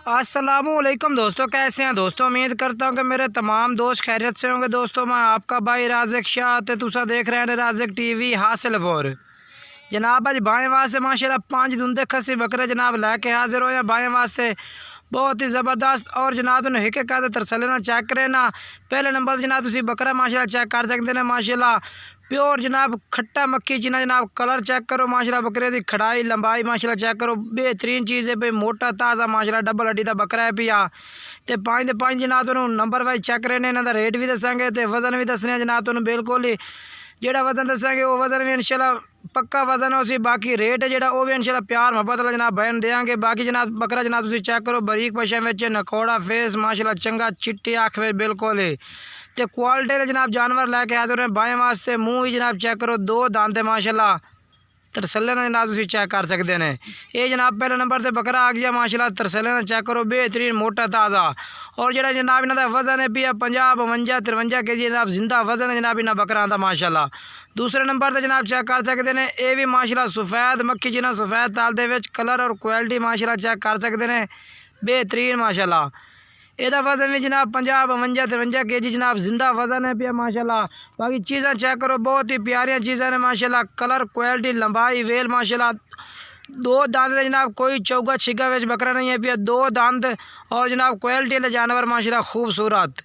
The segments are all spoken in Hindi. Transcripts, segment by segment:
अस्सलामुअलैकुम दोस्तों, कैसे हैं दोस्तों। उम्मीद करता हूं कि मेरे तमाम दोस्त खैरियत से होंगे। दोस्तों मैं आपका भाई राज़िक शाह ते तुसा देख रहे हैं राज़िक टीवी हासिलपुर। जनाब अज भाई वास्ते माशाल्लाह 5 दुंदे खसी बकरे जनाब लैके हाजिर हो भाई वास्ते बहुत ही ज़बरदस्त। और जनाब तुम हिक कहते तरसले ना चेक करे ना। पहले नंबर जनाब तुम बकरा माशाल्लाह चेक कर सकते हैं माशाल्लाह प्योर जनाब खट्टा मक्खी जिन्ना जनाब कलर चेक करो माशाल्लाह बकरे की खड़ाई लंबाई माशाल्लाह चेक करो बेहतरीन चीज़ है भाई मोटा ताज़ा माशाल्लाह डबल हड्डी का बकरा है पिया। तो 5 दे 5 जनाब तुम नंबर वाइज चेक करे ने इन्हों का रेट भी दसांगे तो वजन भी दसने जनाब तुम बिल्कुल ही जेड़ा वजन दसांगे वो वजन भी इंशाल्लाह पक्का वजन है उसी। बाकी रेट है जेड़ा वो भी इंशाल्लाह प्यार मोहब्बत वाला जनाब बयान देंगे। बाकी जनाब बकरा जनाब तुम चेक करो बरीक पशा में नकोड़ा फेस माशाल्लाह चंगा चिट्टी अख वे बिल्कुल ही तो क्वालिटी जनाब जानवर लैके हाजिर हैं बाएं वास्ते। मुँह ही जनाब चेक करो 2 दांत माशाल्लाह तरसले ने जनाब तुम चेक कर सकते हैं। ये जनाब पहले नंबर से बकरा आ गया माशाल्लाह तरसले ने चेक करो बेहतरीन मोटा ताज़ा। और जो जनाब इन्हों का वजन है पिया 50 52 53 के जी जनाब जिंदा वजन है जनाब इन्होंने बकरा का माशाल्लाह। दूसरे नंबर से जनाब चेक कर सकते हैं ये भी माशाल्लाह सफ़ैद मक्खी जिन्हें सफ़ैद ताल दे कलर और क्वालिटी माशाल्लाह चेक कर सकते हैं बेहतरीन माशाल्लाह। ਇਹਦਾ वजन भी जनाब 50 52 53 के जी जनाब जिंदा वजन है पिया माशाल्लाह। बाकी चीज़ें चेक करो बहुत ही प्यारियां चीज़ें ने माशाल्लाह कलर क्वालिटी लंबाई वेल माशाल्लाह 2 दांत जनाब कोई चौगा छिगा वेच बकरा नहीं है पिया 2 दांत। और जनाब क्वालिटी वाले जानवर माशाल्लाह खूबसूरत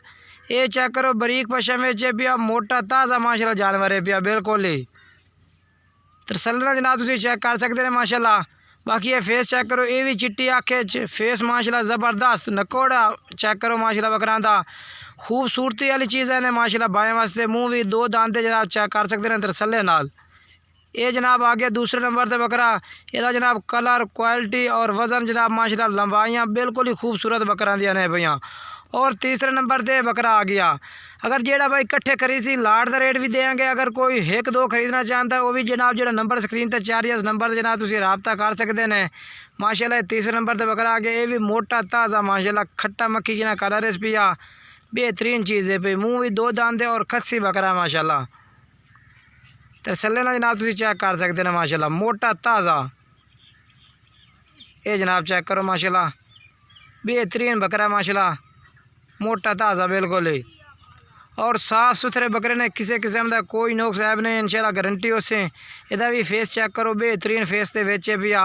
ये चेक करो बरीक पशा में पिया मोटा ताज़ा माशाल्लाह जानवर है पिया बिल्कुल ही तरसलना जनाब तुम चेक कर सकते हैं माशाल्लाह। बाकी ये फेस चेक करो ये भी चिट्टी आखे फेस माशाल्लाह ज़बरदस्त नकोड़ा चेक करो माशाल्लाह बकरा का खूबसूरती वाली चीज़ है माशाल्लाह बाएं वास्ते। मुँह भी 2 दांते जनाब चेक कर सकते हैं तरसले नाल। ये जनाब आ गया दूसरे नंबर से बकरा यदा जनाब कलर क्वालिटी और वज़न जनाब माशाल्लाह लंबाइयाँ बिल्कुल ही खूबसूरत बकरा दिया ने भैया। और तीसरे नंबर से बकरा आ गया अगर जेड़ा भाई इकट्ठे खरीद सी लाट का रेट भी देंगे। अगर कोई 1 2 खरीदना चाहता है वो भी जनाब जो नंबर स्क्रीन पर 4 इस नंबर जनाब तुम रबता कर सकते हैं माशाल्लाह। तीसरे नंबर से बकरा आ गया ये भी मोटा ताज़ा माशाल्लाह खट्टा मक्खी जिन्हें कलर इस पिया बेहतरीन चीज़ है भाई। मुँह भी 2 दांत और खस्सी बकरा माशाल्लाह तरसले ना जनाब तुम चेक कर सकते हैं माशाल्लाह मोटा ताज़ा। ये जनाब चेक करो माशाल्लाह बेहतरीन बकरा माशाल्लाह मोटा ताज़ा बिल्कुल ही और साफ़ सुथरे बकरे ने किसी किस्म का कोई नुक्स ऐब नहीं इंशाल्लाह गारंटी उससे। इहदा भी फेस चेक करो बेहतरीन फेस के बेचे पिया।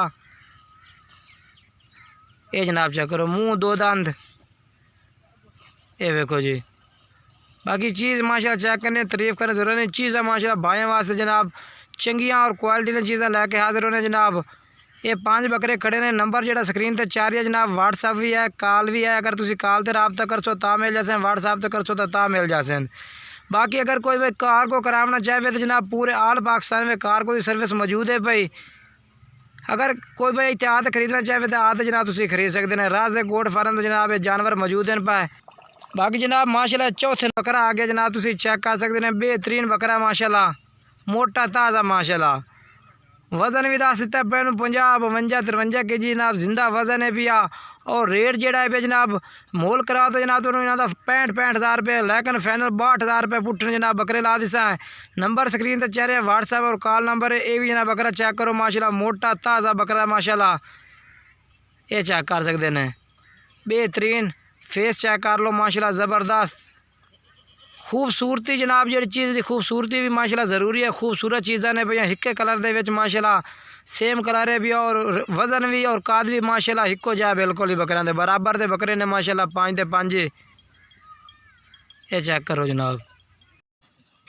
ये जनाब चेक करो मुँह 2 दांत ये देखो जी। बाकी चीज़ माशाल्लाह चेक करने तारीफ़ करने ज़रूरत नहीं चीज़ है माशाल्लाह भाई वास्ते जनाब चंगियाँ और क्वालिटी ने चीज़ें लैके हाजिर होने जनाब। ये 5 बकरे खड़े ने नंबर जो स्क्रीन पर 4 है जनाब व्हाट्सअप भी है कॉल भी है। अगर तुम कॉल पर रबता करसो ता मिल जासे व्हाट्सअप तो करसो तो ता मिल जासे। बाकी अगर कोई भाई कार को कराना चाहे तो जनाब पूरे आल पाकिस्तान में कार को सर्विस मौजूद है भाई। अगर कोई भाई इत्याद खरीदना चाहे तो आते जनाब तुम खरीद सकते हैं। राज़िक गोट फार्म जनाब ये जानवर मौजूद हैं पाए। बाकी जनाब माशाल्लाह चौथे बकरा आ गया जनाब तुम चेक कर सकते हैं बेहतरीन बकरा माशाल्लाह मोटा ताज़ा माशाल्लाह। वज़न भी दस दिता पैन 50 52 53 के जी जनाब जिंदा वज़न है पिया। और रेट जोड़ा है जनाब मोल करा तो जनाब तो इन्हों का 65 हज़ार रुपये लेकिन फाइनल 62 हज़ार रुपये पुट्ठन जनाब बकरे ला दिसा है। नंबर स्क्रीन पर चेहरे व्हाट्सएप और कॉल नंबर है ये भी जनाब बकरा चेक करो माशाल्लाह मोटा ताज़ा बकरा माशाल्लाह। ये चेक कर सकते हैं बेहतरीन फेस चेक कर लो माशाल्लाह ज़बरदस्त खूबसूरती जनाब जी चीज़ की खूबसूरती भी माशाल्लाह ज़रूरी है। खूबसूरत चीज़ा ने भैया हिक्के कलर के माशाल्लाह सेम कलर है भी और वज़न भी और काद भी माशाल्लाह हिक्को जा बिल्कुल ही बकरियां दे बराबर दे बकरे ने माशाल्लाह 5 दे 5। ये चेक करो जनाब।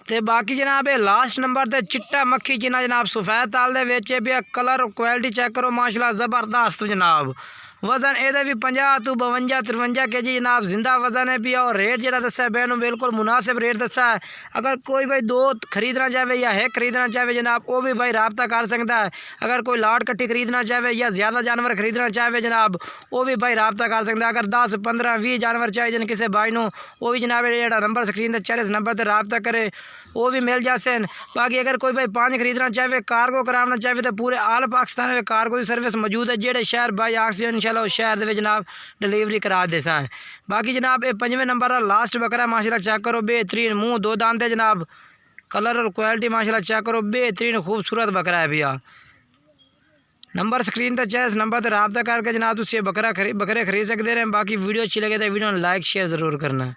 तो बाकी जनाब ये लास्ट नंबर ते चिट्टा मक्खी जिन्ना जनाब सफ़ैद ताल दे बेचे भी कलर क्वालिटी चेक करो माशाल्लाह ज़बरदस्त जनाब। वज़न ये भी 50 तो 52 53 के जी जनाब जिंदा वज़न है पिया। और रेट जो दसा है बैन बिल्कुल मुनासिब रेट दसा है। अगर कोई भाई 2 खरीदना चाहे या 1 खरीदना चाहे जनाब वो भी भाई रबता कर सकता है। अगर कोई लाट कट्टी खरीदना चाहे या ज़्यादा जानवर खरीदना चाहे जनाब वो भी भाई रबता कर सकता है। अगर 10 15 20 जानवर चाहिए किसी भाई को वो भी जनाब जो नंबर स्क्रीन पर 4 इस नंबर पर रबता करे वो भी मिल जाते। बाकी अगर कोई भाई 5 खरीदना चाहे कार्गो कराना चाहे तो पूरे आल पाकिस्तान में कार्गो की सर्विस मौजूद है। जेडे शहर भाई आक्सीजन इंशाल्लाह उस शहर के जनाब डिलीवरी करा देसा है। बाकी जनाब ये 5वें नंबर का लास्ट बकरा माशाल्लाह चेक करो बेहतरीन मुँह 2 दांत है जनाब कलर और क्वालिटी माशाल्लाह चेक करो बेहतरीन खूबसूरत बकरा है भैया। नंबर स्क्रीन पर चाहे इस नंबर पर रब्ता करके जनाब तुम बकरे खरीद सकते हैं। बाकी वीडियो अच्छी लगे तो वीडियो लाइक शेयर ज़रूर करना।